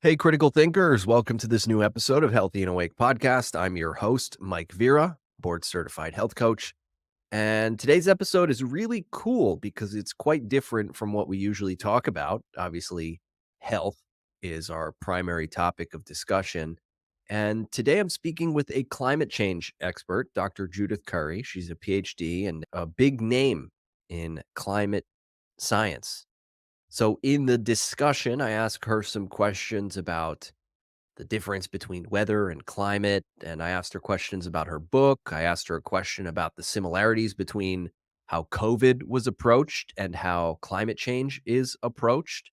Hey, critical thinkers, welcome to this new episode of Healthy and Awake podcast. I'm your host, Mike Vera, board certified health coach. And today's episode is really cool because it's quite different from what we usually talk about. Obviously, health is our primary topic of discussion. And today I'm speaking with a climate change expert, Dr. Judith Curry. She's a PhD and a big name in climate science. So, in the discussion, I ask her some questions about the difference between weather and climate. And I asked her questions about her book. I asked her a question about the similarities between how COVID was approached and how climate change is approached,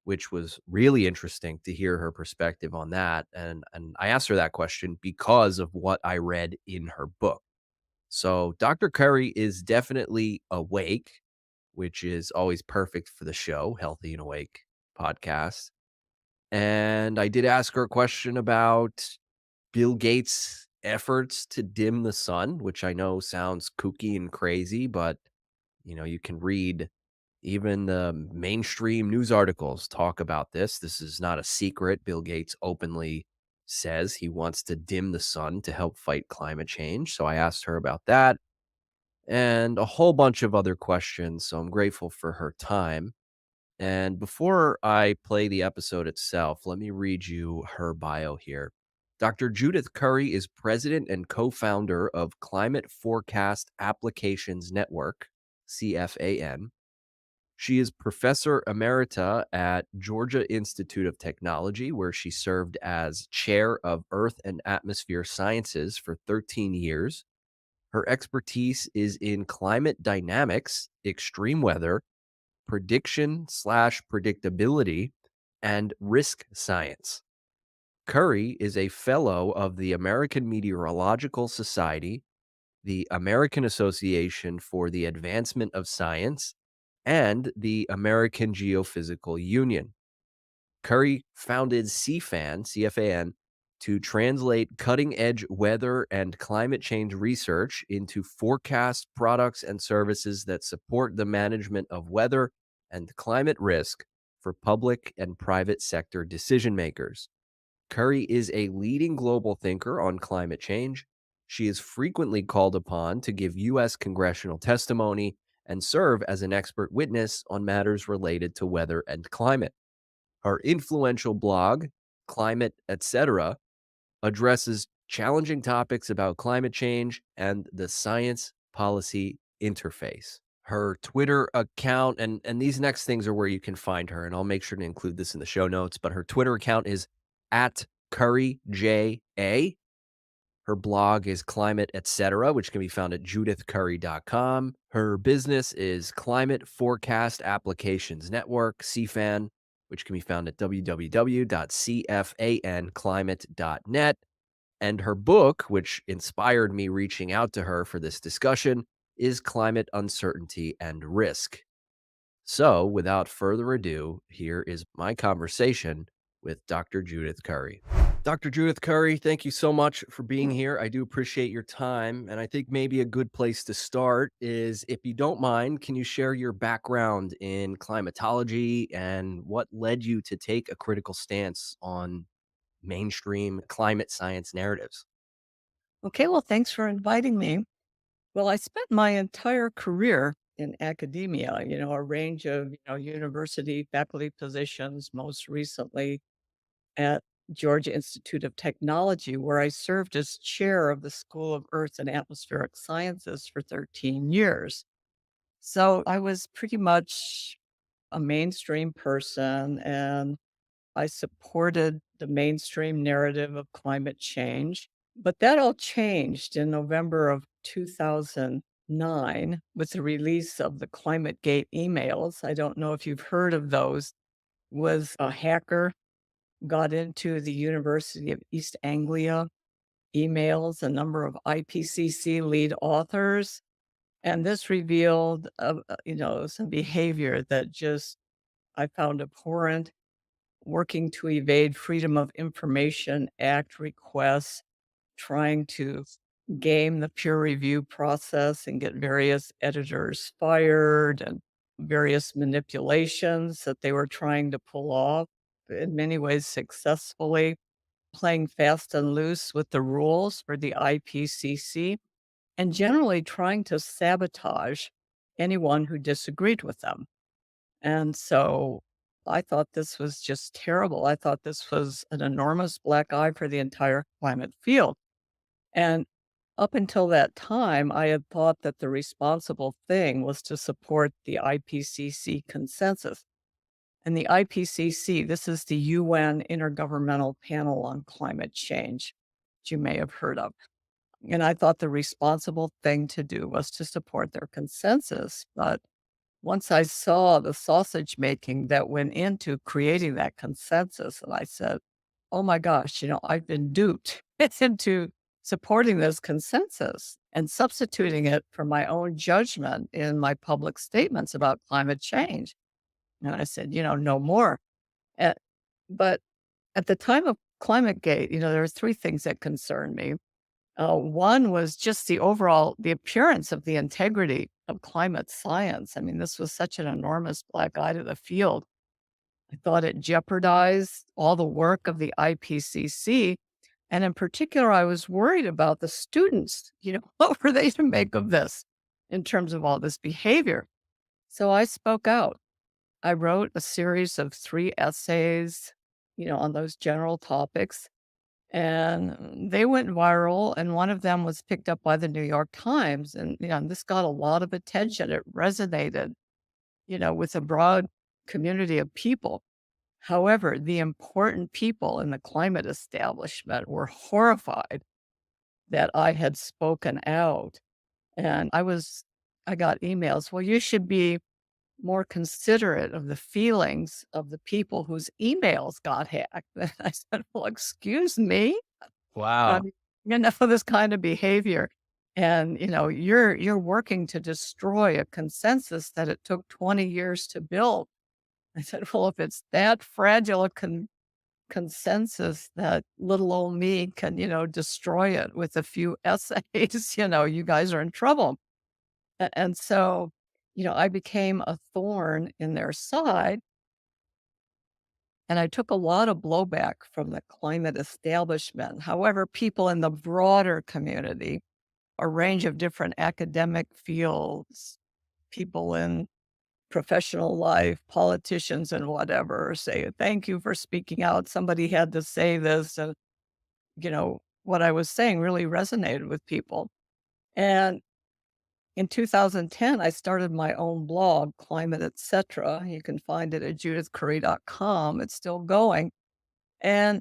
which was really interesting to hear her perspective on that. And I asked her that question because of what I read in her book. So Dr. Curry is definitely awake, which is always perfect for the show, Healthy and Awake podcast. And I did ask her a question about Bill Gates' efforts to dim the sun, which I know sounds kooky and crazy, but you can read even the mainstream news articles talk about this. This is not a secret. Bill Gates openly says he wants to dim the sun to help fight climate change. So I asked her about that and a whole bunch of other questions. So I'm grateful for her time. And before I play the episode itself, let me read you her bio here. Dr. Judith Curry is president and co founder of Climate Forecast Applications Network, CFAN. She is professor emerita at Georgia Institute of Technology, where she served as chair of Earth and Atmosphere Sciences for 13 years. Her expertise is in climate dynamics, extreme weather, prediction/predictability, and risk science. Curry is a fellow of the American Meteorological Society, the American Association for the Advancement of Science, and the American Geophysical Union. Curry founded CFAN, to translate cutting edge weather and climate change research into forecast products and services that support the management of weather and climate risk for public and private sector decision makers. Curry is a leading global thinker on climate change. She is frequently called upon to give U.S. congressional testimony and serve as an expert witness on matters related to weather and climate. Her influential blog, Climate Etc., addresses challenging topics about climate change and the science policy interface. Her Twitter account, and these next things are where you can find her, and I'll make sure to include this in the show notes, but her Twitter account is at CurryJA. Her blog is Climate Etc., which can be found at judithcurry.com. Her business is Climate Forecast Applications Network, CFAN, which can be found at www.cfanclimate.net. And her book, which inspired me reaching out to her for this discussion, is Climate Uncertainty and Risk. So, without further ado, here is my conversation with Dr. Judith Curry. Dr. Judith Curry, thank you so much for being here. I do appreciate your time. And I think maybe a good place to start is, if you don't mind, can you share your background in climatology and what led you to take a critical stance on mainstream climate science narratives? Okay, well, thanks for inviting me. Well, I spent my entire career in academia, a range of, university faculty positions, most recently at Georgia Institute of Technology, where I served as chair of the School of Earth and Atmospheric Sciences for 13 years. So I was pretty much a mainstream person, and I supported the mainstream narrative of climate change. But that all changed in November of 2009 with the release of the ClimateGate emails. I don't know if you've heard of those. Was a hacker got into the University of East Anglia emails, a number of IPCC lead authors, and this revealed, some behavior that just I found abhorrent, working to evade Freedom of Information Act requests, trying to game the peer review process and get various editors fired, and various manipulations that they were trying to pull off. in many ways successfully, playing fast and loose with the rules for the IPCC and generally trying to sabotage anyone who disagreed with them. And so I thought this was just terrible. I thought this was an enormous black eye for the entire climate field. And up until that time, I had thought that the responsible thing was to support the IPCC consensus. And the IPCC, this is the UN Intergovernmental Panel on Climate Change, which you may have heard of. And I thought the responsible thing to do was to support their consensus. But once I saw the sausage making that went into creating that consensus, and I said, oh my gosh, I've been duped into supporting this consensus and substituting it for my own judgment in my public statements about climate change. And I said, no more. Uh, but at the time of ClimateGate, there were three things that concerned me. One was just the appearance of the integrity of climate science. I mean, this was such an enormous black eye to the field. I thought it jeopardized all the work of the IPCC. And in particular, I was worried about the students. What were they to make of this in terms of all this behavior? So I spoke out. I wrote a series of 3 essays, on those general topics. And they went viral, and one of them was picked up by the New York Times. And, this got a lot of attention. It resonated, with a broad community of people. However, the important people in the climate establishment were horrified that I had spoken out. And I got emails, well, you should be more considerate of the feelings of the people whose emails got hacked. And I said, well, excuse me. Wow. This kind of behavior. And, you're working to destroy a consensus that it took 20 years to build. I said, well, if it's that fragile a consensus that little old me can, destroy it with a few essays, you guys are in trouble. And so, I became a thorn in their side. And I took a lot of blowback from the climate establishment. However, people in the broader community, a range of different academic fields, people in professional life, politicians and whatever, say, thank you for speaking out. Somebody had to say this. And, what I was saying really resonated with people. And in 2010, I started my own blog, Climate Etc. You can find it at judithcurry.com. It's still going. And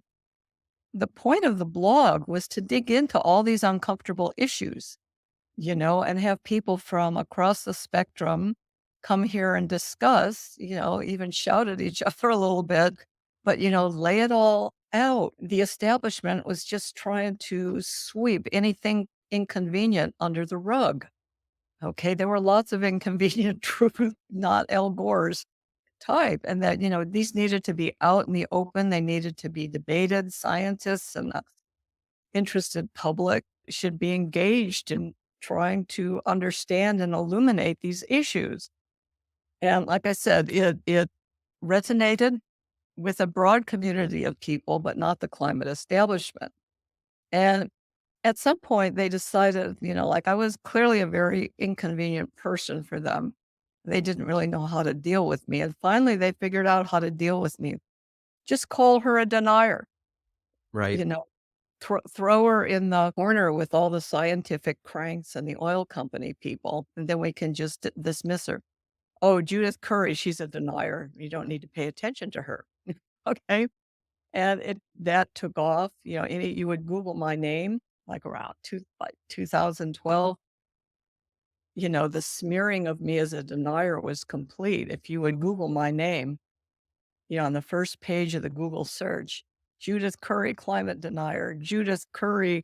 the point of the blog was to dig into all these uncomfortable issues, and have people from across the spectrum come here and discuss, even shout at each other a little bit, but, lay it all out. The establishment was just trying to sweep anything inconvenient under the rug. Okay. There were lots of inconvenient truth, not Al Gore's type. And that, these needed to be out in the open. They needed to be debated. Scientists and the interested public should be engaged in trying to understand and illuminate these issues. And like I said, it resonated with a broad community of people, but not the climate establishment. And at some point, they decided, like I was clearly a very inconvenient person for them. They didn't really know how to deal with me. And finally, they figured out how to deal with me. Just call her a denier, Right. you know, throw her in the corner with all the scientific cranks and the oil company people, and then we can just dismiss her. Oh, Judith Curry, she's a denier. You don't need to pay attention to her. Okay. And that took off. You would Google my name like around 2012. The smearing of me as a denier was complete. If you would Google my name, on the first page of the Google search, Judith Curry, climate denier, Judith Curry,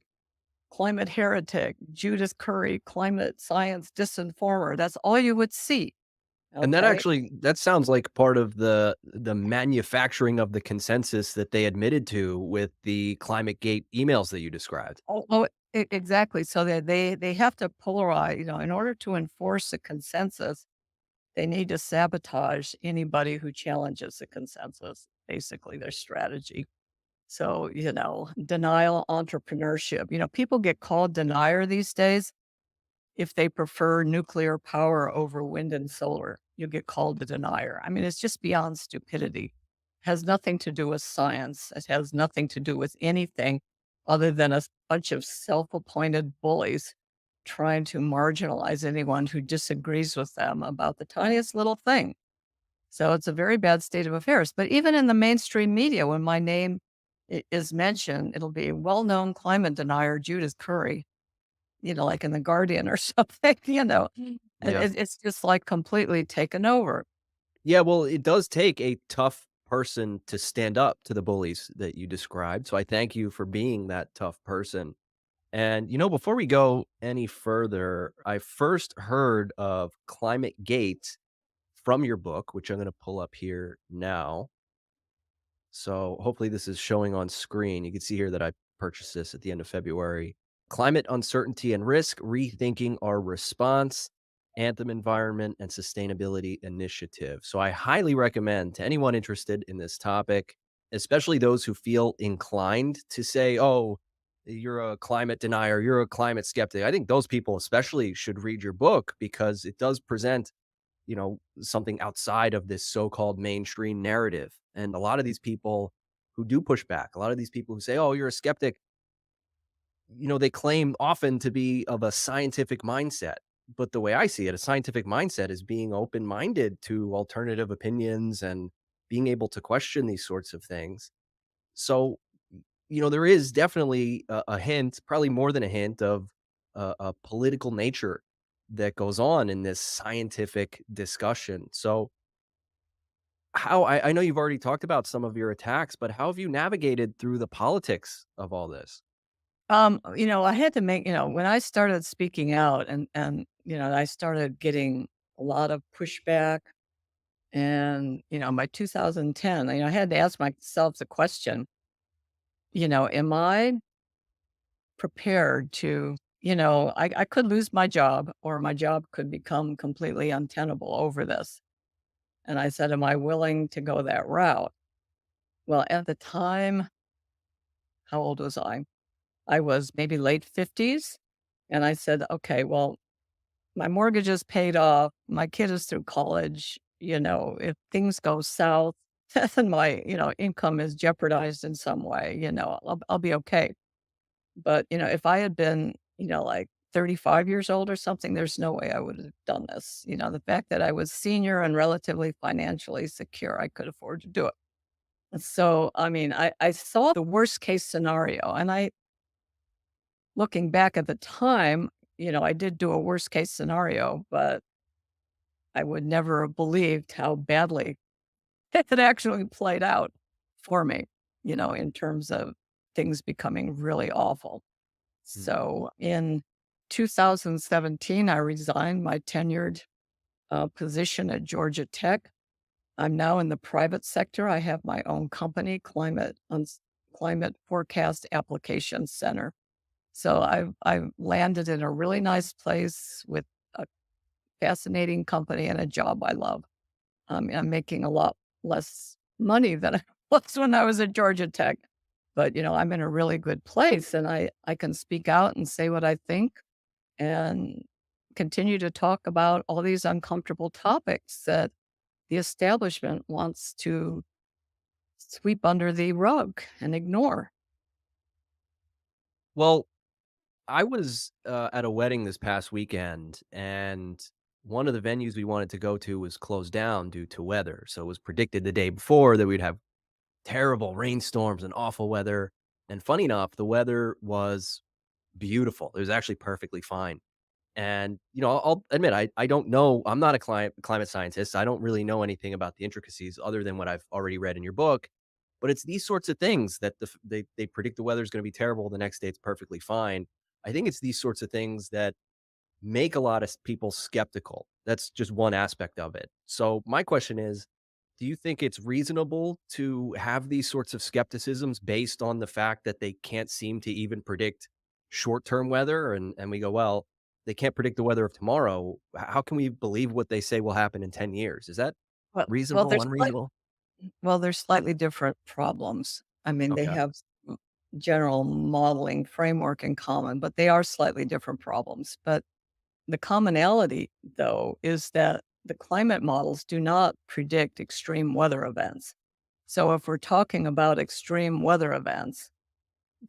climate heretic, Judith Curry, climate science disinformer. That's all you would see. And that Okay. that sounds like part of the manufacturing of the consensus that they admitted to with the climate gate emails that you described. Exactly. So they have to polarize, in order to enforce a consensus, they need to sabotage anybody who challenges the consensus. basically their strategy. So, denial entrepreneurship. People get called denier these days if they prefer nuclear power over wind and solar. You get called a denier. I mean, it's just beyond stupidity. Has nothing to do with science. It has nothing to do with anything other than a bunch of self-appointed bullies trying to marginalize anyone who disagrees with them about the tiniest little thing. So it's a very bad state of affairs. But even in the mainstream media, when my name is mentioned, it'll be well-known climate denier Judith Curry, like in The Guardian or something, Yeah. It's just like completely taken over. Yeah, well, it does take a tough person to stand up to the bullies that you described. So I thank you for being that tough person. And, before we go any further, I first heard of Climate Gate from your book, which I'm going to pull up here now. So hopefully this is showing on screen. You can see here that I purchased this at the end of February. Climate Uncertainty and Risk, Rethinking Our Response, Anthem Environment and Sustainability Initiative. So I highly recommend to anyone interested in this topic, especially those who feel inclined to say, oh, you're a climate denier, you're a climate skeptic. I think those people especially should read your book because it does present something outside of this so-called mainstream narrative. And a lot of these people who do push back, a lot of these people who say, "Oh, you're a skeptic," they claim often to be of a scientific mindset. But the way I see it, a scientific mindset is being open-minded to alternative opinions and being able to question these sorts of things. So, there is definitely a hint, probably more than a hint of a political nature that goes on in this scientific discussion. So, I know you've already talked about some of your attacks, but how have you navigated through the politics of all this? I had to make, when I started speaking out and I started getting a lot of pushback and, by 2010, I had to ask myself the question, am I prepared to, I could lose my job or my job could become completely untenable over this. And I said, am I willing to go that route? Well, at the time, how old was I? I was maybe late 50s. And I said, okay, well, my mortgage is paid off. My kid is through college. If things go south and my, income is jeopardized in some way, I'll be okay. But, if I had been, like 35 years old or something, there's no way I would have done this. The fact that I was senior and relatively financially secure, I could afford to do it. And so, I mean, I saw the worst case scenario. And looking back at the time, I did do a worst case scenario, but I would never have believed how badly it actually played out for me, in terms of things becoming really awful. Mm. So in 2017, I resigned my tenured position at Georgia Tech. I'm now in the private sector. I have my own company, Climate Forecast Application Center. So I've landed in a really nice place with a fascinating company and a job I love. I'm making a lot less money than I was when I was at Georgia Tech, but I'm in a really good place, and I can speak out and say what I think, and continue to talk about all these uncomfortable topics that the establishment wants to sweep under the rug and ignore. Well, I was at a wedding this past weekend, and one of the venues we wanted to go to was closed down due to weather. So it was predicted the day before that we'd have terrible rainstorms and awful weather. And funny enough, the weather was beautiful. It was actually perfectly fine. And, I'll admit, I don't know. I'm not a climate scientist. I don't really know anything about the intricacies other than what I've already read in your book. But it's these sorts of things that they predict the weather is going to be terrible. The next day, it's perfectly fine. I think it's these sorts of things that make a lot of people skeptical. That's just one aspect of it. So my question is, do you think it's reasonable to have these sorts of skepticisms based on the fact that they can't seem to even predict short-term weather? And we go, well, they can't predict the weather of tomorrow. How can we believe what they say will happen in 10 years? Is that Well, reasonable, there's unreasonable? Well, they're slightly different problems. I mean, they Okay. have some general modeling framework in common, but they are slightly different problems. But the commonality, though, is that the climate models do not predict extreme weather events. So if we're talking about extreme weather events,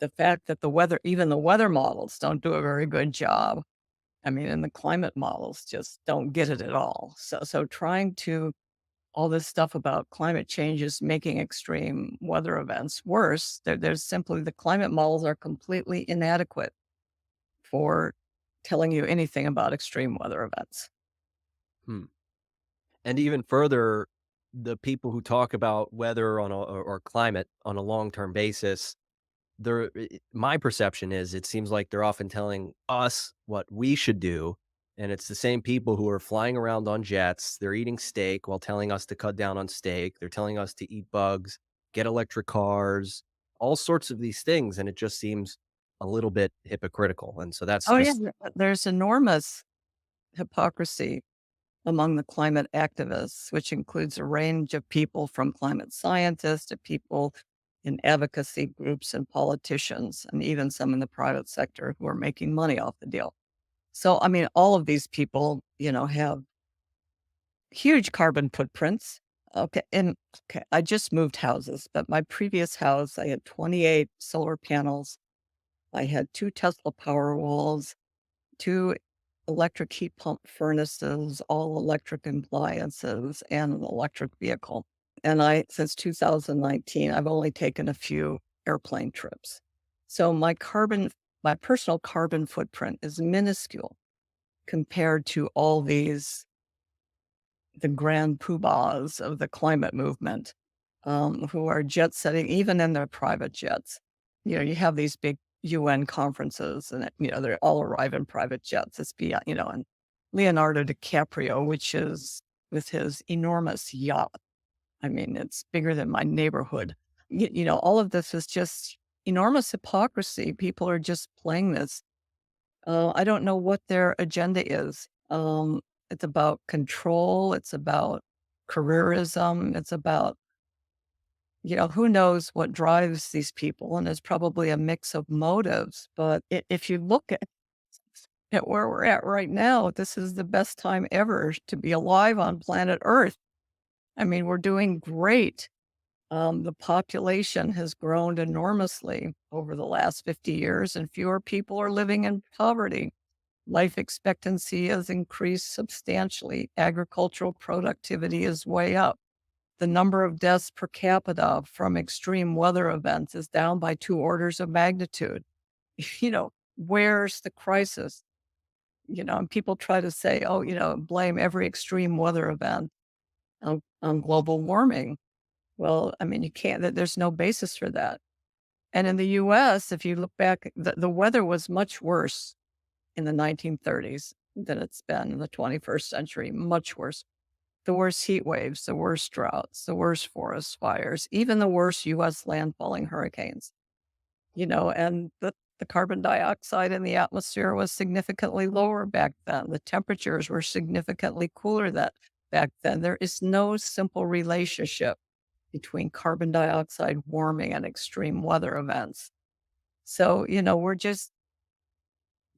the fact that even the weather models don't do a very good job. I mean, and the climate models just don't get it at all. So trying to all this stuff about climate change is making extreme weather events worse. There's simply the climate models are completely inadequate for telling you anything about extreme weather events. Hmm. And even further, the people who talk about weather or climate on a long-term basis, my perception is it seems like they're often telling us what we should do, and it's the same people who are flying around on jets, they're eating steak while telling us to cut down on steak, they're telling us to eat bugs, get electric cars, all sorts of these things, and it just seems a little bit hypocritical, and so that's Oh, yeah. just There's enormous hypocrisy among the climate activists, which includes a range of people from climate scientists to people in advocacy groups and politicians, and even some in the private sector who are making money off the deal. So, I mean, all of these people, have huge carbon footprints. Okay. And okay, I just moved houses, but my previous house, I had 28 solar panels. I had two Tesla power walls, two electric heat pump furnaces, all electric appliances, and an electric vehicle. And since 2019, I've only taken a few airplane trips. So my personal carbon footprint is minuscule compared to all the grand poobahs of the climate movement, who are jet setting, even in their private jets. You have these big UN conferences and, they all arrive in private jets. It's beyond, and Leonardo DiCaprio, which is with his enormous yacht. I mean, it's bigger than my neighborhood. All of this is just enormous hypocrisy. People are just playing this. I don't know what their agenda is. It's about control. It's about careerism. It's about, who knows what drives these people. And it's probably a mix of motives. But if you look at where we're at right now, this is the best time ever to be alive on planet Earth. I mean, we're doing great. The population has grown enormously over the last 50 years, and fewer people are living in poverty. Life expectancy has increased substantially. Agricultural productivity is way up. The number of deaths per capita from extreme weather events is down by 2 orders of magnitude. Where's the crisis? And people try to say, oh, blame every extreme weather event on global warming. Well, I mean, you can't, there's no basis for that. And in the US, if you look back, the weather was much worse in the 1930s than it's been in the 21st century, much worse. The worst heat waves, the worst droughts, the worst forest fires, even the worst US landfalling hurricanes, and the carbon dioxide in the atmosphere was significantly lower back then. The temperatures were significantly cooler back then. There is no simple relationship between carbon dioxide warming and extreme weather events. So, we're just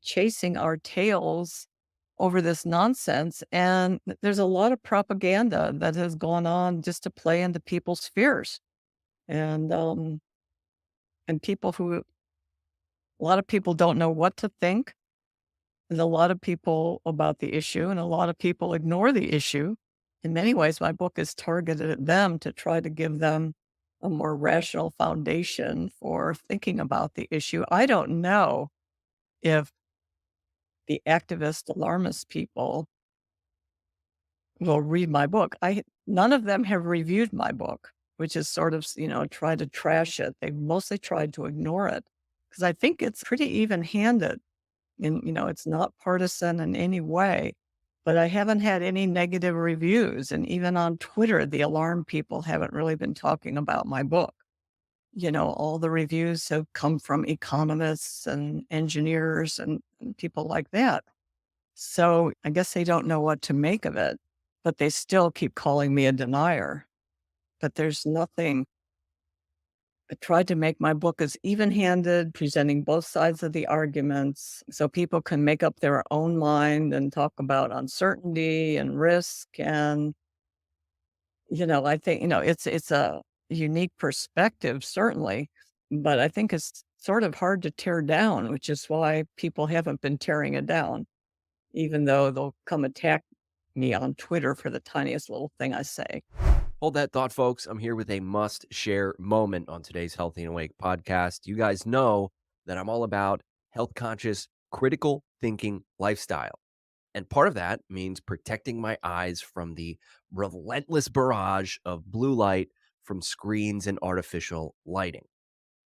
chasing our tails over this nonsense. And there's a lot of propaganda that has gone on just to play into people's fears. And and a lot of people don't know what to think. There's a lot of people about the issue, and a lot of people ignore the issue. In many ways, my book is targeted at them to try to give them a more rational foundation for thinking about the issue. I don't know if the activist alarmist people will read my book. None of them have reviewed my book, which is sort of, tried to trash it. They mostly tried to ignore it because I think it's pretty even-handed and, it's not partisan in any way. But I haven't had any negative reviews. And even on Twitter, the alarm people haven't really been talking about my book. All the reviews have come from economists and engineers and people like that. So I guess they don't know what to make of it, but they still keep calling me a denier. but there's nothing. I tried to make my book as even-handed, presenting both sides of the arguments so people can make up their own mind and talk about uncertainty and risk. And, I think, it's a unique perspective, certainly, but I think it's sort of hard to tear down, which is why people haven't been tearing it down, even though they'll come attack me on Twitter for the tiniest little thing I say. Hold that thought, folks. I'm here with a must share moment on today's Healthy and Awake podcast. You guys know that I'm all about health conscious, critical thinking lifestyle. And part of that means protecting my eyes from the relentless barrage of blue light from screens and artificial lighting.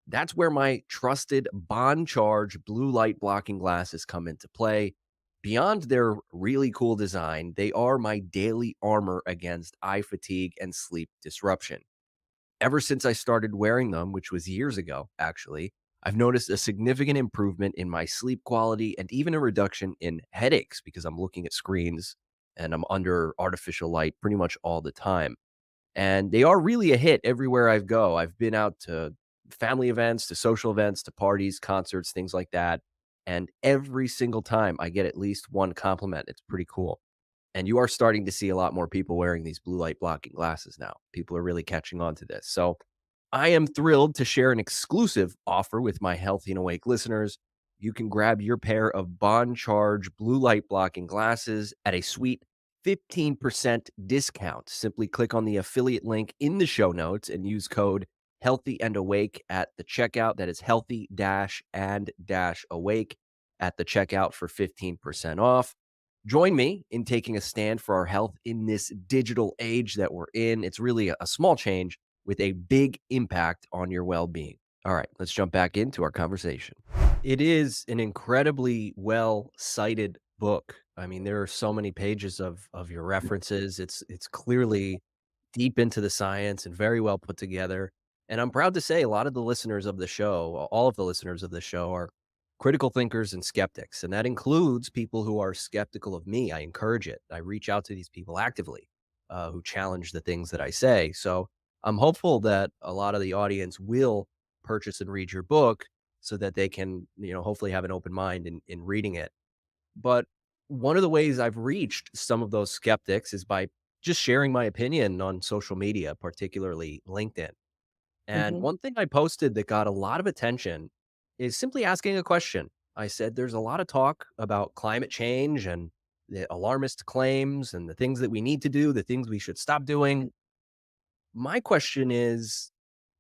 That's where my trusted bond charge blue light blocking glasses come into play. Beyond their really cool design, they are my daily armor against eye fatigue and sleep disruption. Ever since I started wearing them, which was years ago, actually, I've noticed a significant improvement in my sleep quality and even a reduction in headaches because I'm looking at screens and I'm under artificial light pretty much all the time. And they are really a hit everywhere I go. I've been out to family events, to social events, to parties, concerts, things like that. And every single time I get at least one compliment. It's pretty cool. And you are starting to see a lot more people wearing these blue light blocking glasses now. People are really catching on to this. So I am thrilled to share an exclusive offer with my Healthy and Awake listeners. You can grab your pair of Bond Charge blue light blocking glasses at a sweet 15% discount. Simply click on the affiliate link in the show notes and use code Healthy and Awake at the checkout. That is healthy and awake at the checkout for 15% off. Join me in taking a stand for our health in this digital age that we're in. It's really a small change with a big impact on your well being. All right, let's jump back into our conversation. It is an incredibly well cited book. I mean, there are so many pages of your references. It's clearly deep into the science and very well put together. And I'm proud to say a lot of the listeners of the show, all of the listeners of the show are critical thinkers and skeptics. And that includes people who are skeptical of me. I encourage it. I reach out to these people actively who challenge the things that I say. So I'm hopeful that a lot of the audience will purchase and read your book so that they can, hopefully have an open mind in reading it. But one of the ways I've reached some of those skeptics is by just sharing my opinion on social media, particularly LinkedIn. And Mhm. one thing I posted that got a lot of attention is simply asking a question. I said, there's a lot of talk about climate change and the alarmist claims and the things that we need to do, the things we should stop doing. My question is,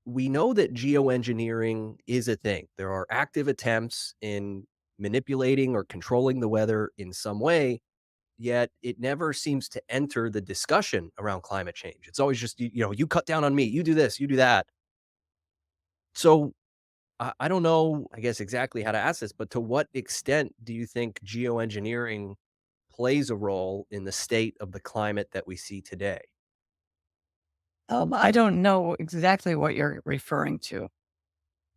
we know that geoengineering is a thing. There are active attempts in manipulating or controlling the weather in some way, yet it never seems to enter the discussion around climate change. It's always just, you cut down on me, you do this, you do that. So I don't know, I guess, exactly how to ask this, but to what extent do you think geoengineering plays a role in the state of the climate that we see today? I don't know exactly what you're referring to.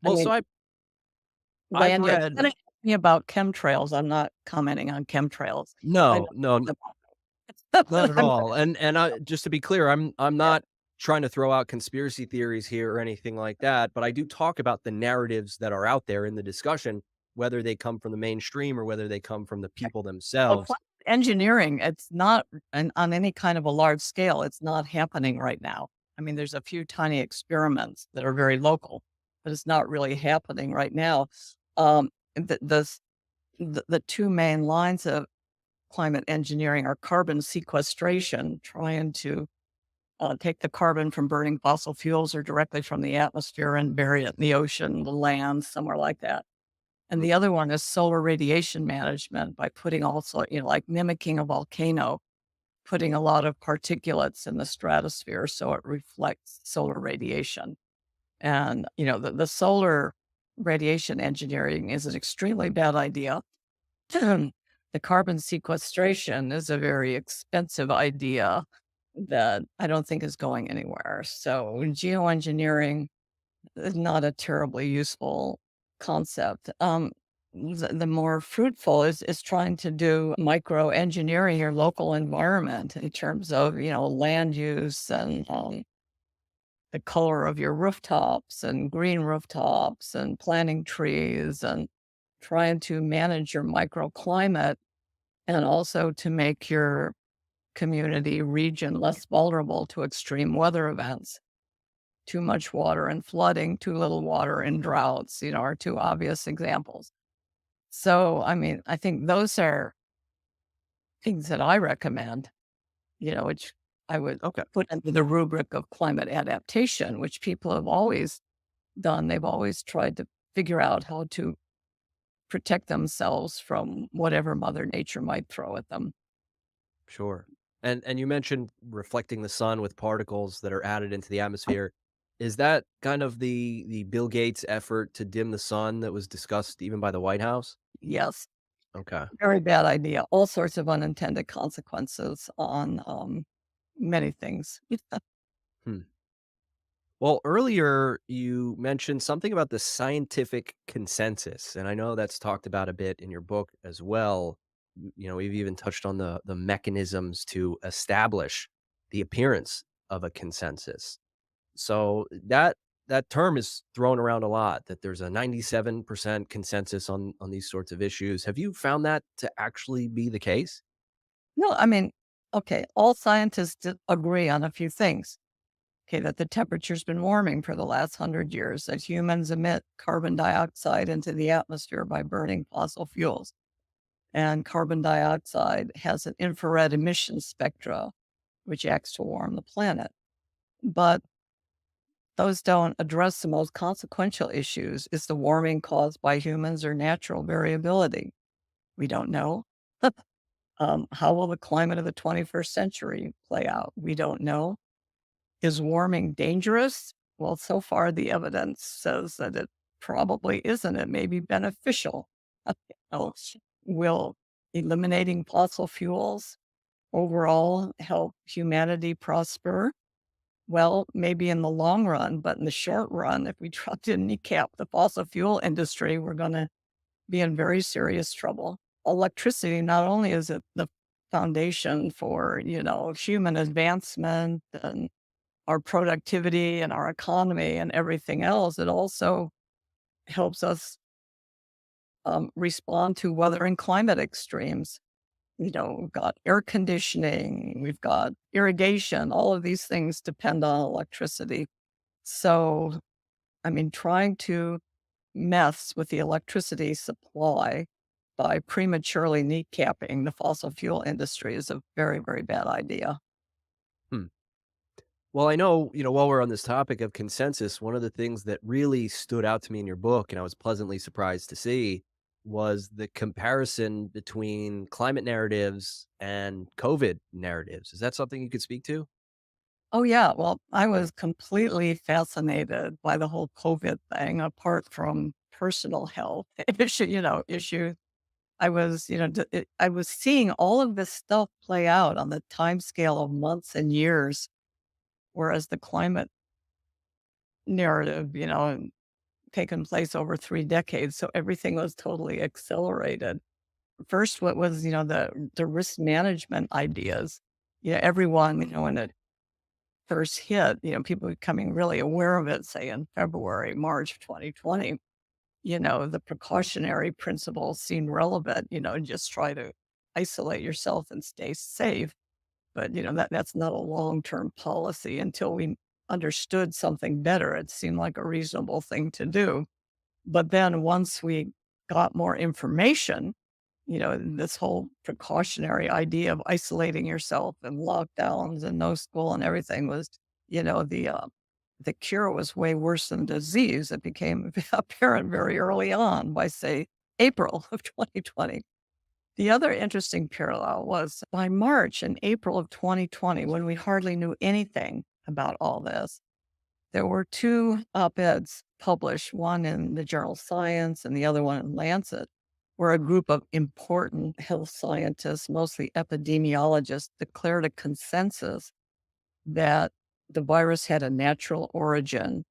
I Well, so mean, I've land use. read. Kinda ask me about chemtrails. I'm not commenting on chemtrails. I know No, no, not at I'm all. And I, just to be clear, I'm yeah. not trying to throw out conspiracy theories here or anything like that, but I do talk about the narratives that are out there in the discussion, whether they come from the mainstream or whether they come from the people Well, themselves. climate engineering, it's not on any kind of a large scale, it's not happening right now. I mean, there's a few tiny experiments that are very local, but it's not really happening right now. The 2 main lines of climate engineering are carbon sequestration, trying to take the carbon from burning fossil fuels or directly from the atmosphere and bury it in the ocean, the land, somewhere like that. And the other one is solar radiation management by putting also, like mimicking a volcano, putting a lot of particulates in the stratosphere so it reflects solar radiation. And, the solar radiation engineering is an extremely bad idea. The carbon sequestration is a very expensive idea that I don't think is going anywhere. So geoengineering is not a terribly useful concept. The more fruitful is trying to do micro engineering your local environment in terms of land use and the color of your rooftops and green rooftops and planting trees and trying to manage your microclimate and also to make your community region less vulnerable to extreme weather events. Too much water and flooding, too little water and droughts, are two obvious examples. So, I mean, I think those are things that I recommend, which I would Okay. put under the rubric of climate adaptation, which people have always done. They've always tried to figure out how to protect themselves from whatever Mother Nature might throw at them. Sure. And you mentioned reflecting the sun with particles that are added into the atmosphere. Is that kind of the Bill Gates effort to dim the sun that was discussed even by the White House? Yes, Okay. very bad idea. All sorts of unintended consequences on many things. Hmm. Well, earlier you mentioned something about the scientific consensus, and I know that's talked about a bit in your book as well. We've even touched on the mechanisms to establish the appearance of a consensus. So that term is thrown around a lot, that there's a 97% consensus on these sorts of issues. Have you found that to actually be the case? No, I mean, okay, all scientists agree on a few things. Okay, that the temperature's been warming for the last 100 years, that humans emit carbon dioxide into the atmosphere by burning fossil fuels. And carbon dioxide has an infrared emission spectra, which acts to warm the planet. But those don't address the most consequential issues. Is the warming caused by humans or natural variability? We don't know. How will the climate of the 21st century play out? We don't know. Is warming dangerous? Well, so far the evidence says that it probably isn't. It may be beneficial. You know, will eliminating fossil fuels overall help humanity prosper? Well, maybe in the long run, but in the short run, if we try to kneecap the fossil fuel industry, we're going to be in very serious trouble. Electricity, not only is it the foundation for, human advancement and our productivity and our economy and everything else, it also helps us respond to weather and climate extremes. We've got air conditioning, we've got irrigation, all of these things depend on electricity. So, I mean, trying to mess with the electricity supply by prematurely kneecapping the fossil fuel industry is a very, very bad idea. Hmm. Well, I know, while we're on this topic of consensus, one of the things that really stood out to me in your book, and I was pleasantly surprised to see, was the comparison between climate narratives and COVID narratives. Is that something you could speak to? Oh, yeah. Well, I was completely fascinated by the whole COVID thing, apart from personal health issue. I was seeing all of this stuff play out on the time scale of months and years, whereas the climate narrative, taken place over 3 decades, so everything was totally accelerated. First, what was, the risk management ideas. Everyone, when it first hit, people becoming really aware of it, say in February, March of 2020, the precautionary principles seemed relevant, just try to isolate yourself and stay safe. But, that's not a long-term policy until we understood something better. It seemed like a reasonable thing to do. But then once we got more information, this whole precautionary idea of isolating yourself and lockdowns and no school and everything was, you know, the uh, the cure was way worse than disease. It became apparent very early on by say April of 2020. The other interesting parallel was by March and April of 2020, when we hardly knew anything about all this, there were two op-eds published, one in the journal Science and the other one in Lancet, where a group of important health scientists, mostly epidemiologists, declared a consensus that the virus had a natural origin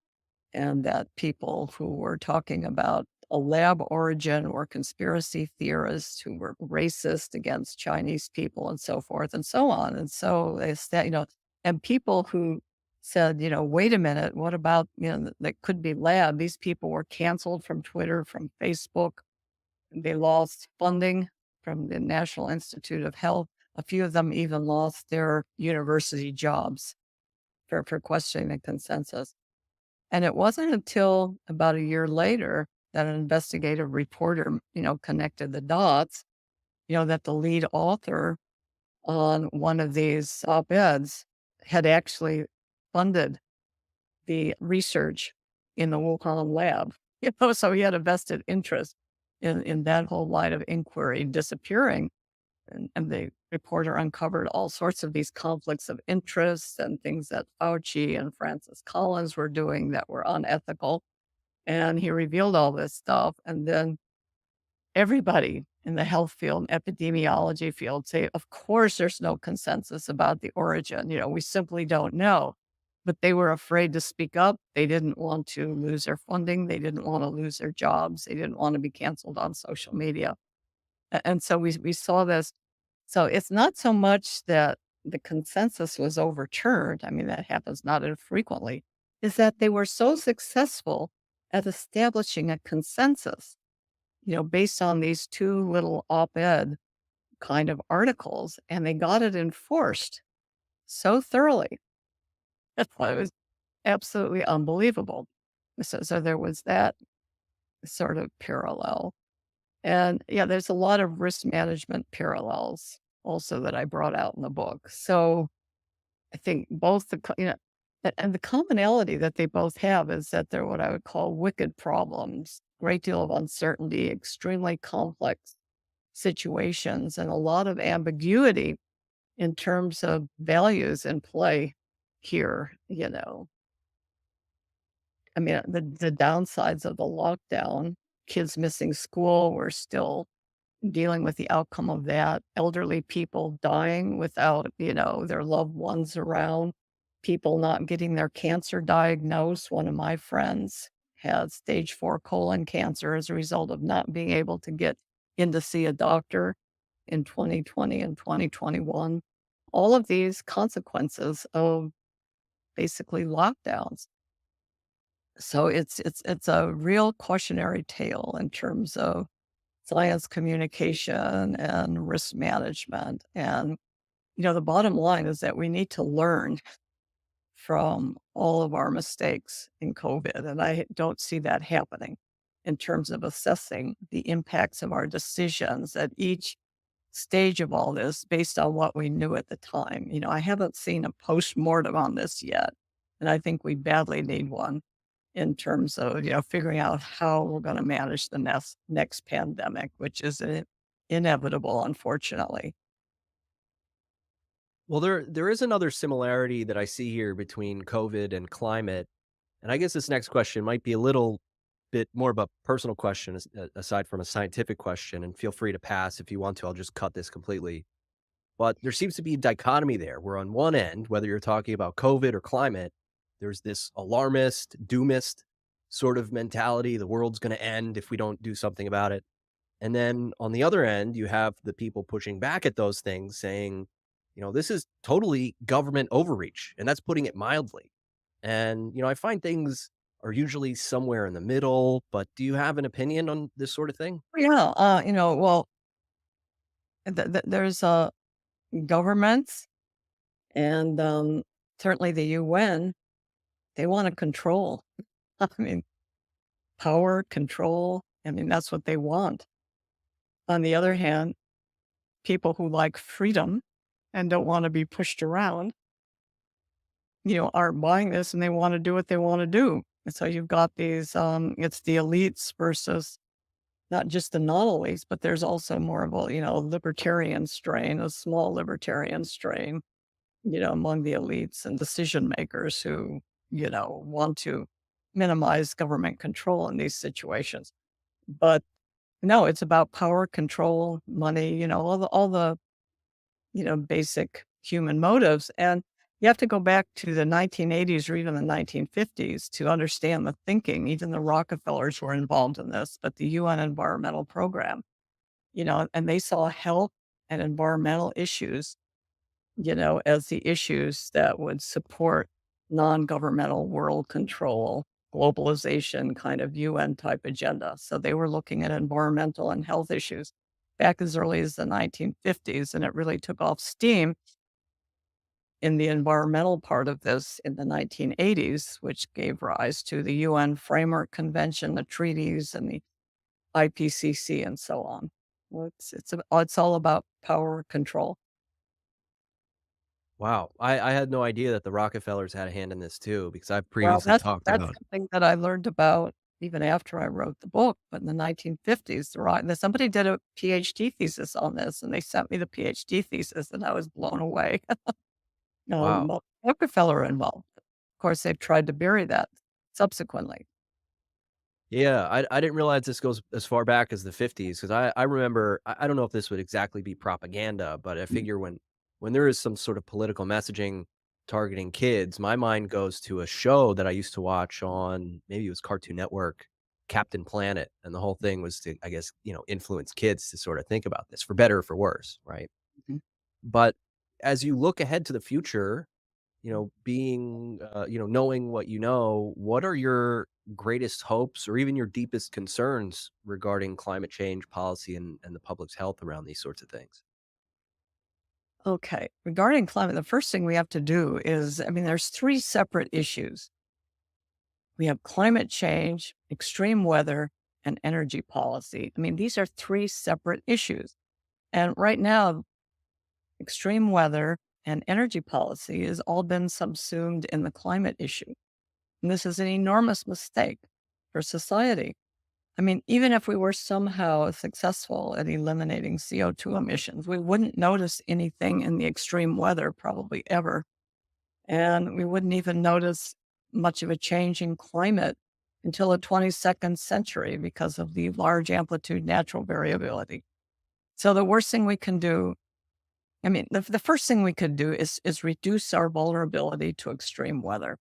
and that people who were talking about a lab origin were conspiracy theorists who were racist against Chinese people and so forth and so on. And so they said, and people who said, wait a minute, what about, that could be lab? These people were canceled from Twitter, from Facebook. They lost funding from the National Institute of Health. A few of them even lost their university jobs for questioning the consensus. And it wasn't until about a year later that an investigative reporter, connected the dots, that the lead author on one of these op-eds had actually funded the research in the Wuhan lab. So he had a vested interest in that whole line of inquiry disappearing. And the reporter uncovered all sorts of these conflicts of interest and things that Fauci and Francis Collins were doing that were unethical. And he revealed all this stuff. And then everybody in the health field, epidemiology field say, of course, there's no consensus about the origin. We simply don't know. But they were afraid to speak up. They didn't want to lose their funding. They didn't want to lose their jobs. They didn't want to be canceled on social media. And so we saw this. So it's not so much that the consensus was overturned. I mean, that happens not infrequently, is that they were so successful at establishing a consensus, based on these two little op-ed kind of articles, and they got it enforced so thoroughly. That's why it was absolutely unbelievable. So there was that sort of parallel. And yeah, there's a lot of risk management parallels also that I brought out in the book. So I think both and the commonality that they both have is that they're what I would call wicked problems, great deal of uncertainty, extremely complex situations, and a lot of ambiguity in terms of values in play here. I mean, the downsides of the lockdown, kids missing school, we're still dealing with the outcome of that. Elderly people dying without, their loved ones around, people not getting their cancer diagnosed. One of my friends had stage 4 colon cancer as a result of not being able to get in to see a doctor in 2020 and 2021. All of these consequences of basically lockdowns. So it's a real cautionary tale in terms of science communication and risk management. And, the bottom line is that we need to learn from all of our mistakes in COVID. And I don't see that happening in terms of assessing the impacts of our decisions at each stage of all this based on what we knew at the time. I haven't seen a post-mortem on this yet. And I think we badly need one in terms of, figuring out how we're going to manage the next pandemic, which is inevitable, unfortunately. Well, there is another similarity that I see here between COVID and climate. And I guess this next question might be a little bit more of a personal question aside from a scientific question. And feel free to pass if you want to. I'll just cut this completely. But there seems to be a dichotomy there where on one end, whether you're talking about COVID or climate, there's this alarmist, doomist sort of mentality. The world's going to end if we don't do something about it. And then on the other end, you have the people pushing back at those things saying, this is totally government overreach. And that's putting it mildly. And, I find things are usually somewhere in the middle. But do you have an opinion on this sort of thing? Yeah, well, there's governments and certainly the UN. They want to control. I mean, power, control. I mean, that's what they want. On the other hand, people who like freedom and don't want to be pushed around, aren't buying this and they want to do what they want to do. And so you've got these, it's the elites versus not just the non-elites, but there's also more of a, libertarian strain, a small libertarian strain, among the elites and decision makers who, want to minimize government control in these situations. But no, it's about power, control, money, all the basic human motives. And you have to go back to the 1980s or even the 1950s to understand the thinking. Even the Rockefellers were involved in this, but the UN Environmental Program, and they saw health and environmental issues, as the issues that would support non-governmental world control, globalization kind of UN type agenda. So they were looking at environmental and health issues back as early as the 1950s, and it really took off steam in the environmental part of this in the 1980s, which gave rise to the UN Framework Convention, the treaties, and the IPCC, and so on. Well, it's all about power control. Wow. I had no idea that the Rockefellers had a hand in this too, because I've Well, previously talked that's about. something that I learned about even after I wrote the book, but in the 1950s, somebody did a PhD thesis on this, and they sent me the PhD thesis, and I was blown away. Wow. Rockefeller involved. Of course, they've tried to bury that subsequently. Yeah, I didn't realize this goes as far back as the 50s, 'cause I remember I don't know if this would exactly be propaganda, but I figure when there is some sort of political messaging targeting kids, my mind goes to a show that I used to watch on, maybe it was Cartoon Network, Captain Planet, and the whole thing was to, I guess, influence kids to sort of think about this, for better or for worse, right? Mhm. But as you look ahead to the future, knowing what you know, what are your greatest hopes or even your deepest concerns regarding climate change policy and the public's health around these sorts of things? Okay. Regarding climate, the first thing we have to do is, I mean, there's three separate issues. We have climate change, extreme weather, and energy policy. I mean, these are three separate issues. And right now, extreme weather and energy policy has all been subsumed in the climate issue. And this is an enormous mistake for society. I mean, even if we were somehow successful at eliminating CO2 emissions, we wouldn't notice anything in the extreme weather probably ever. And we wouldn't even notice much of a change in climate until the 22nd century because of the large amplitude natural variability. So the worst thing we can do, I mean, the first thing we could do is reduce our vulnerability to extreme weather.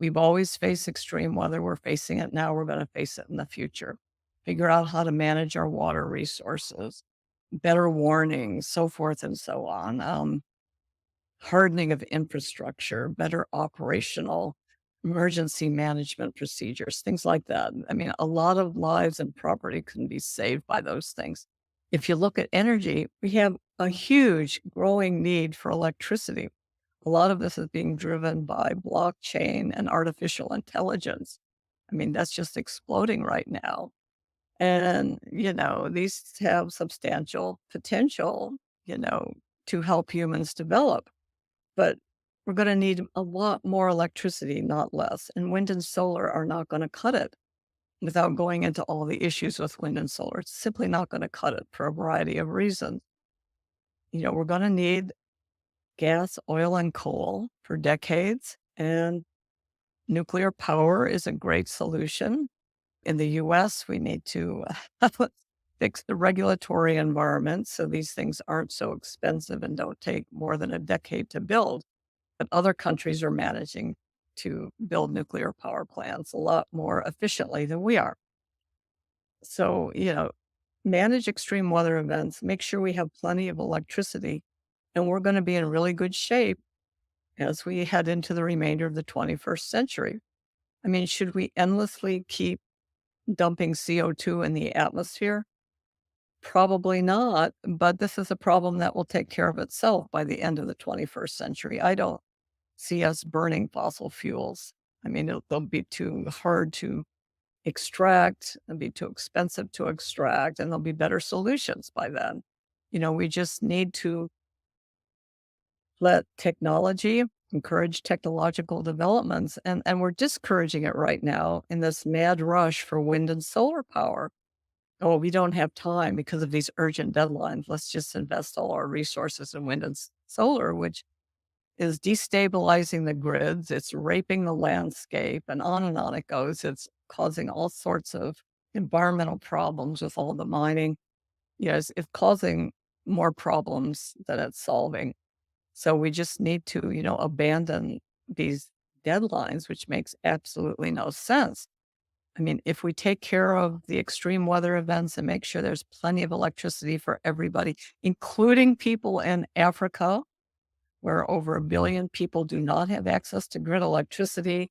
We've always faced extreme weather. We're facing it now. We're going to face it in the future. Figure out how to manage our water resources, better warnings, so forth and so on. Hardening of infrastructure, better operational emergency management procedures, things like that. I mean, a lot of lives and property can be saved by those things. If you look at energy, we have a huge growing need for electricity. A lot of this is being driven by blockchain and artificial intelligence. I mean, that's just exploding right now. And, these have substantial potential, you know, to help humans develop. But we're gonna need a lot more electricity, not less, and wind and solar are not gonna cut it without going into all the issues with wind and solar. It's simply not gonna cut it for a variety of reasons. We're gonna need gas, oil, and coal for decades, and nuclear power is a great solution. In the US, we need to fix the regulatory environment so these things aren't so expensive and don't take more than a decade to build. But other countries are managing to build nuclear power plants a lot more efficiently than we are. So, manage extreme weather events, make sure we have plenty of electricity, and we're going to be in really good shape as we head into the remainder of the 21st century. I mean, should we endlessly keep dumping CO2 in the atmosphere? Probably not, but this is a problem that will take care of itself by the end of the 21st century. I don't see us burning fossil fuels. I mean, they'll be too hard to extract and be too expensive to extract, and there'll be better solutions by then. We just need to let technology encourage technological developments, and we're discouraging it right now in this mad rush for wind and solar power. Oh, we don't have time because of these urgent deadlines. Let's just invest all our resources in wind and solar, which is destabilizing the grids, it's raping the landscape, and on it goes. It's causing all sorts of environmental problems with all the mining. Yes, it's causing more problems than it's solving. So we just need to, abandon these deadlines, which makes absolutely no sense. I mean, if we take care of the extreme weather events and make sure there's plenty of electricity for everybody, including people in Africa where over 1 billion people do not have access to grid electricity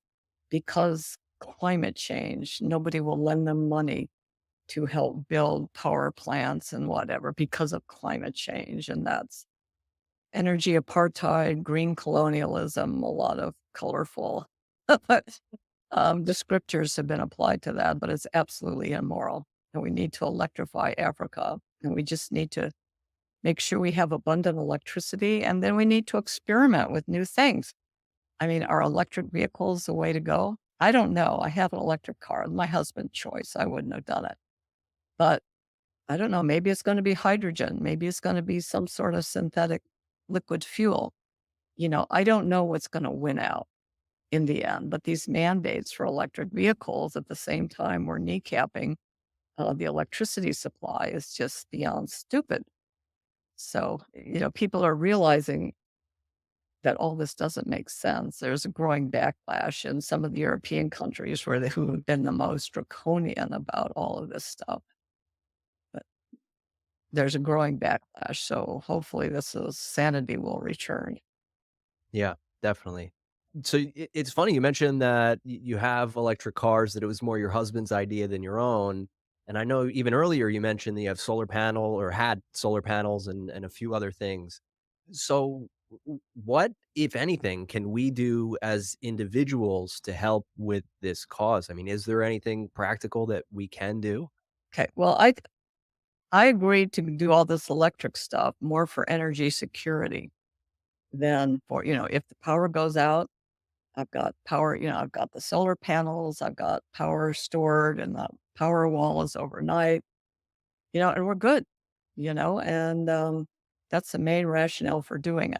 because climate change. Nobody will lend them money to help build power plants and whatever because of climate change. And that's energy apartheid, green colonialism, a lot of colorful descriptors have been applied to that, but it's absolutely immoral. And we need to electrify Africa. And we just need to make sure we have abundant electricity. And then we need to experiment with new things. I mean, are electric vehicles the way to go? I don't know. I have an electric car. My husband's choice. I wouldn't have done it. But I don't know. Maybe it's going to be hydrogen. Maybe it's going to be some sort of synthetic liquid fuel. I don't know what's going to win out in the end. But these mandates for electric vehicles at the same time we're kneecapping the electricity supply is just beyond stupid. So, people are realizing that all this doesn't make sense. There's a growing backlash in some of the European countries who have been the most draconian about all of this stuff. But there's a growing backlash. So hopefully sanity will return. Yeah, definitely. So it's funny you mentioned that you have electric cars, that it was more your husband's idea than your own. And I know even earlier you mentioned that you have solar panel or had solar panels and a few other things. So what, if anything, can we do as individuals to help with this cause? I mean, is there anything practical that we can do? Okay. Well, I agreed to do all this electric stuff more for energy security than for, if the power goes out, I've got power, I've got the solar panels, I've got power stored, and the power wall is overnight, and we're good, and that's the main rationale for doing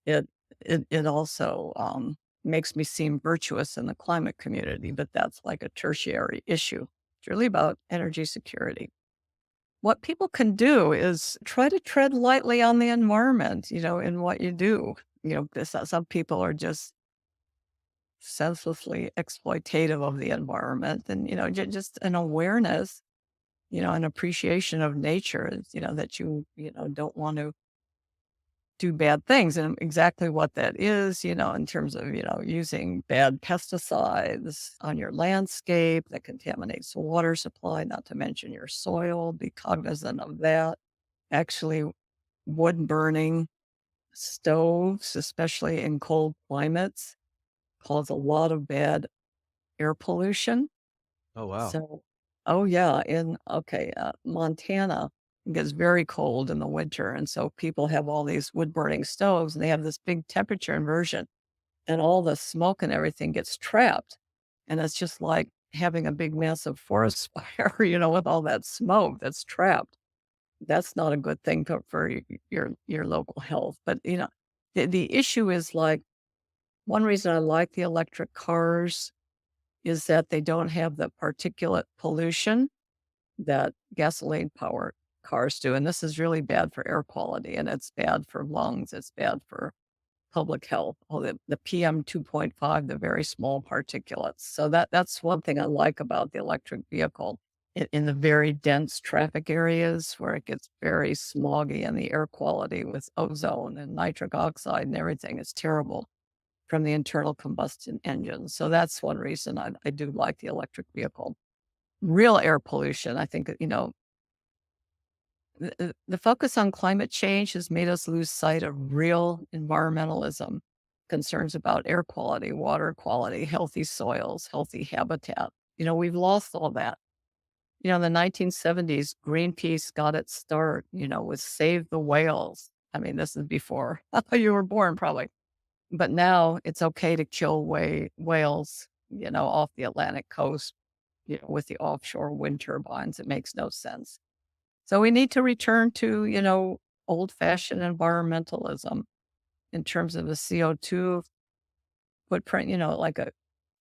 it. It also makes me seem virtuous in the climate community, but that's like a tertiary issue. It's really about energy security. What people can do is try to tread lightly on the environment, in what you do. Because some people are just senselessly exploitative of the environment, and just an awareness, an appreciation of nature, that don't want to do bad things, and exactly what that is, in terms of using bad pesticides on your landscape that contaminates the water supply, not to mention your soil. Be cognizant of that. Actually, wood burning, stoves, especially in cold climates, cause a lot of bad air pollution. Oh, wow. So, oh yeah, Montana, it gets very cold in the winter, and so people have all these wood burning stoves, and they have this big temperature inversion, and all the smoke and everything gets trapped, and it's just like having a big, massive forest fire, with all that smoke that's trapped. That's not a good thing for your local health. But the issue is like one reason I like the electric cars is that they don't have the particulate pollution that gasoline powered cars do. And this is really bad for air quality, and it's bad for lungs. It's bad for public health. The PM 2.5, the very small particulates. So that's one thing I like about the electric vehicle. In the very dense traffic areas where it gets very smoggy and the air quality with ozone and nitric oxide and everything is terrible from the internal combustion engine. So that's one reason I do like the electric vehicle. Real air pollution, I think, the focus on climate change has made us lose sight of real environmentalism, concerns about air quality, water quality, healthy soils, healthy habitat. We've lost all that. In the 1970s, Greenpeace got its start, with Save the Whales. I mean, this is before you were born, probably. But now it's okay to kill whales, off the Atlantic coast, with the offshore wind turbines. It makes no sense. So we need to return to, old fashioned environmentalism in terms of the CO2 footprint, like a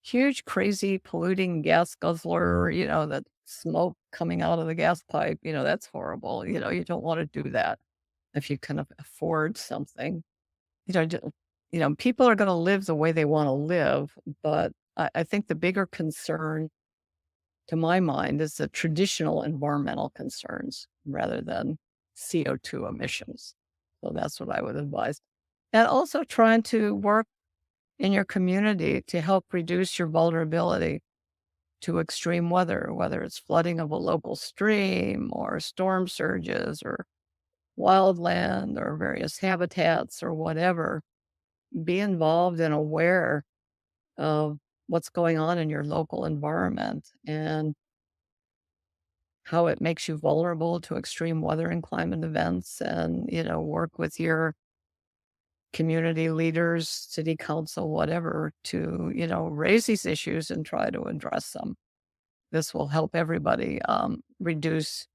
huge, crazy polluting gas guzzler, that smoke coming out of the gas pipe, that's horrible. You don't want to do that if you can afford something. You know, ju- people are going to live the way they want to live, but I think the bigger concern to my mind is the traditional environmental concerns rather than CO2 emissions. So that's what I would advise. And also trying to work in your community to help reduce your vulnerability to extreme weather, whether it's flooding of a local stream or storm surges or wildland or various habitats or whatever. Be involved and aware of what's going on in your local environment and how it makes you vulnerable to extreme weather and climate events, and, work with your community leaders, city council, whatever, to, raise these issues and try to address them. This will help everybody reduce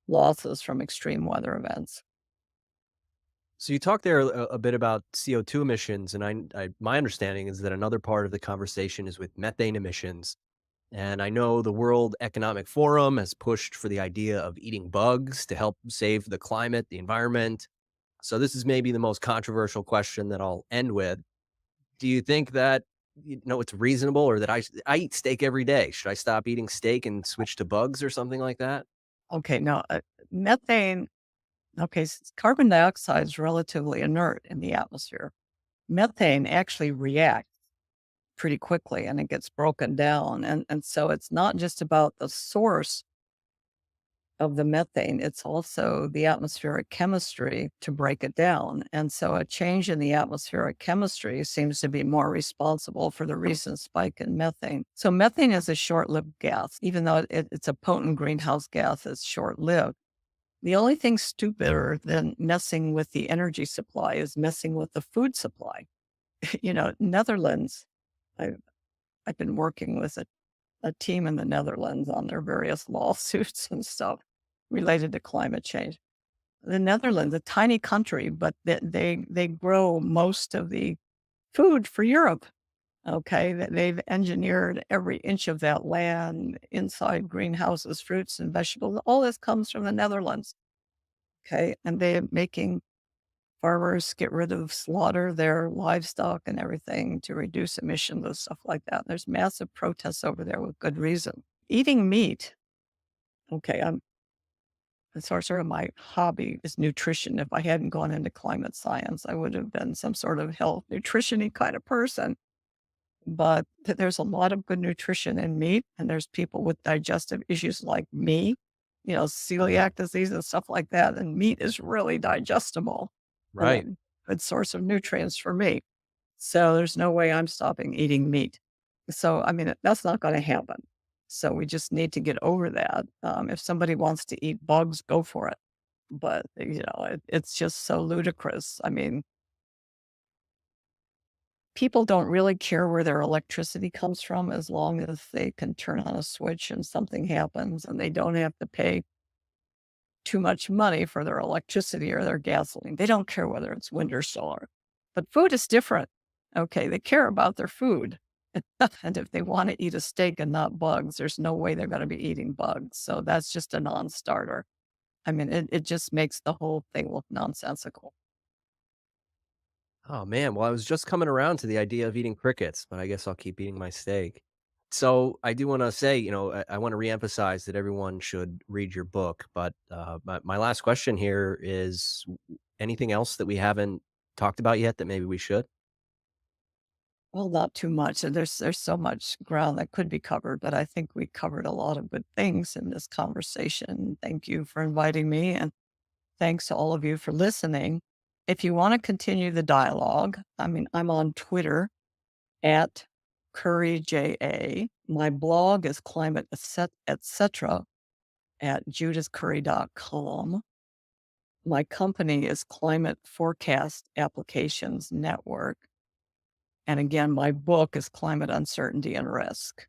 losses from extreme weather events. So you talked there a bit about CO2 emissions, and my understanding is that another part of the conversation is with methane emissions. And I know the World Economic Forum has pushed for the idea of eating bugs to help save the climate, the environment. So this is maybe the most controversial question that I'll end with. Do you think that it's reasonable, or that I eat steak every day? Should I stop eating steak and switch to bugs or something like that? Okay, now methane. Okay, carbon dioxide is relatively inert in the atmosphere. Methane actually reacts pretty quickly and it gets broken down. And so it's not just about the source of the methane, it's also the atmospheric chemistry to break it down. And so a change in the atmospheric chemistry seems to be more responsible for the recent spike in methane. So methane is a short-lived gas, even though it's a potent greenhouse gas, it's short-lived. The only thing stupider than messing with the energy supply is messing with the food supply. Netherlands, I've, I've been working with a team in the Netherlands on their various lawsuits and stuff related to climate change. The Netherlands, a tiny country, but they grow most of the food for Europe. Okay, they've engineered every inch of that land inside greenhouses, fruits and vegetables. All this comes from the Netherlands. Okay, and they're making farmers get rid of slaughter their livestock and everything to reduce emissions and stuff like that. There's massive protests over there with good reason. Eating meat, okay, it's sort of my hobby is nutrition. If I hadn't gone into climate science, I would have been some sort of health nutrition-y kind of person. But there's a lot of good nutrition in meat, and there's people with digestive issues like me, celiac disease and stuff like that, and meat is really digestible and a Right. good source of nutrients for me. So there's no way I'm stopping eating meat. So, I mean, that's not gonna happen. So we just need to get over that. If somebody wants to eat bugs, go for it. But, it's just so ludicrous. I mean, people don't really care where their electricity comes from as long as they can turn on a switch and something happens and they don't have to pay too much money for their electricity or their gasoline. They don't care whether it's wind or solar. But food is different. Okay, they care about their food. And if they want to eat a steak and not bugs, there's no way they're going to be eating bugs. So that's just a non-starter. I mean, it just makes the whole thing look nonsensical. Oh man, well I was just coming around to the idea of eating crickets, but I guess I'll keep eating my steak. So I do want to say, I want to reemphasize that everyone should read your book. But my last question here is: anything else that we haven't talked about yet that maybe we should? Well, not too much. And there's so much ground that could be covered, but I think we covered a lot of good things in this conversation. Thank you for inviting me, and thanks to all of you for listening. If you want to continue the dialogue, I mean, I'm on Twitter at CurryJA. My blog is climate, etc. at judithcurry.com. My company is Climate Forecast Applications Network. And again, my book is Climate Uncertainty and Risk.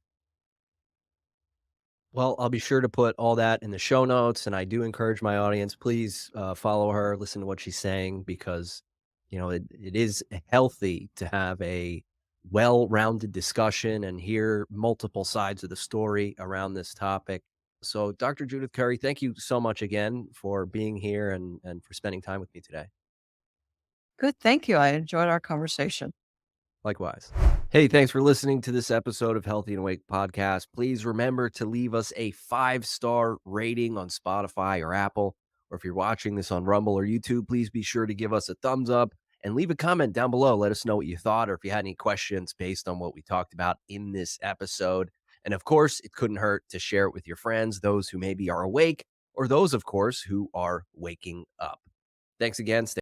Well, I'll be sure to put all that in the show notes, and I do encourage my audience, please follow her, listen to what she's saying, because it is healthy to have a well-rounded discussion and hear multiple sides of the story around this topic. So, Dr. Judith Curry, thank you so much again for being here and for spending time with me today. Good. Thank you. I enjoyed our conversation. Likewise. Hey, thanks for listening to this episode of Healthy and Awake podcast. Please remember to leave us a 5-star rating on Spotify or Apple. Or if you're watching this on Rumble or YouTube, please be sure to give us a thumbs up and leave a comment down below. Let us know what you thought or if you had any questions based on what we talked about in this episode. And of course, it couldn't hurt to share it with your friends, those who maybe are awake, or those, of course, who are waking up. Thanks again. Stay